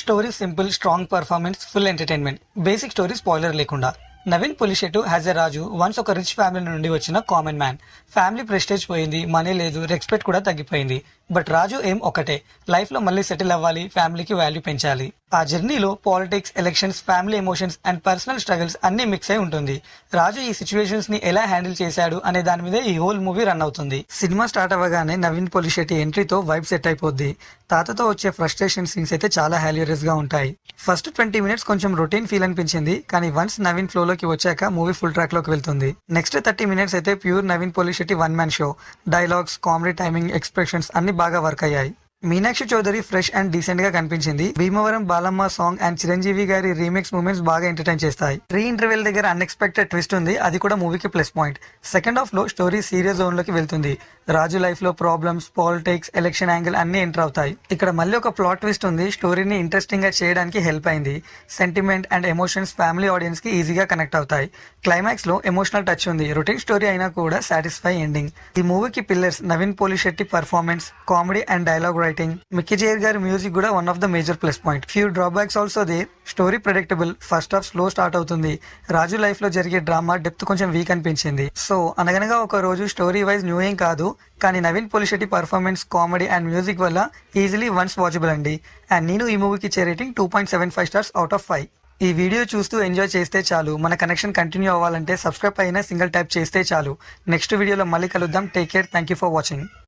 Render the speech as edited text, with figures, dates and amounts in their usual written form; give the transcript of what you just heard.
Story simple, strong performance, full entertainment. Basic story spoiler లేకుండా. Naveen Polishetty has a Raju once ఒక rich family నుండి వచ్చిన common man. Family prestige పోయింది, money లేదు, respect కూడా తగ్గిపోయింది. బట్ రాజు ఏం ఒకటే, లైఫ్ లో మళ్ళీ సెటిల్ అవ్వాలి, ఫ్యామిలీకి వాల్యూ పెంచాలి. ఆ జర్నీలో politics, elections, family emotions and personal struggles అన్ని మిక్స్ అయి ఉంటుంది. రాజు ఈ సిచ్యువేషన్స్ ని ఎలా హ్యాండిల్ చేశాడు అనే దాని మీదే ఈ హోల్ మూవీ రన్ అవుతుంది. సినిమా స్టార్ట్ అవ్వగానే నవీన్ పులిశెట్టి ఎంట్రీతో వైబ్ సెట్ అయిపోద్ది. తాతతో వచ్చే ఫ్రస్ట్రేషన్ సీన్స్ అయితే చాలా హ్యాలియరస్ గా ఉంటాయి. ఫస్ట్ 20 minutes కొంచెం రొటీన్ ఫీల్ అనిపించింది, కానీ వన్స్ నవీన్ ఫ్లో లోకి వచ్చాక మూవీ ఫుల్ ట్రాక్ లోకి వెళ్తుంది. నెక్స్ట్ 30 minutes అయితే pure Naveen Polishetty one man show. Dialogues, comedy timing, expressions అన్ని బాగా వర్క్ అయ్యాయి. Meenakshi Chaudhary fresh and decent గా కనిపించింది. భీమవరం బాలమ్మ సాంగ్ అండ్ చిరంజీవి గారి రీమిక్స్ మూమెంట్స్ బాగా ఎంటర్టైన్ చేస్తాయి. ఇంటర్వెల్ దగ్గర అన్ఎక్స్పెక్టెడ్ ట్విస్ట్ ఉంది, అది కూడా మూవీకి ప్లస్ పాయింట్. సెకండ్ హాఫ్ లో స్టోరీ సీరియస్ జోన్ లోకి వెళ్తుంది. రాజు లైఫ్ లో ప్రాబ్లమ్స్, పాలిటిక్స్, ఎలక్షన్ యాంగిల్ అన్ని ఎంటర్ అవుతాయి. ఇక్కడ మళ్ళీ ఒక ప్లాట్ ట్విస్ట్ ఉంది, స్టోరీని ఇంట్రెస్టింగ్ గా చేయడానికి హెల్ప్ అయింది. Sentiment and emotions family audience కి ఈజీగా కనెక్ట్ అవుతాయి. క్లైమాక్స్ లో ఎమోషనల్ టచ్ ఉంది. రొటీన్ స్టోరీ అయినా కూడా సాటిస్ఫై ఎండింగ్. ఈ మూవీకి pillars Naveen Polishetty performance, comedy and dialogue writing. Mickey జైర్ గారి మ్యూజిక్ కూడా one of the major plus point. Few drawbacks also there. Story predictable, first half slow start అవుతుంది. రాజు లైఫ్ లో జరిగే డ్రామా డెప్త్ కొంచెం వీక్ అనిపించింది. So Anaganaga Oka Roju story wise new ఏం కాదు, కానీ Naveen Polishetty performance, comedy and music వల్ల ఈజీలీ వన్స్ వాచబుల్ అండి. అండ్ నేను ఈ మూవీకి ఇచ్చే రేటింగ్ 2.75 stars అవుట్ ఆఫ్ 5. ఈ వీడియో చూస్తూ ఎంజాయ్ చేస్తే చాలు. మన కనెక్షన్ కంటిన్యూ అవ్వాలంటే సబ్స్క్రైబ్ అయినా సింగిల్ ట్యాప్ చేస్తే చాలు. నెక్స్ట్ వీడియోలో మళ్ళీ కలుద్దాం. Take care. Thank you for watching.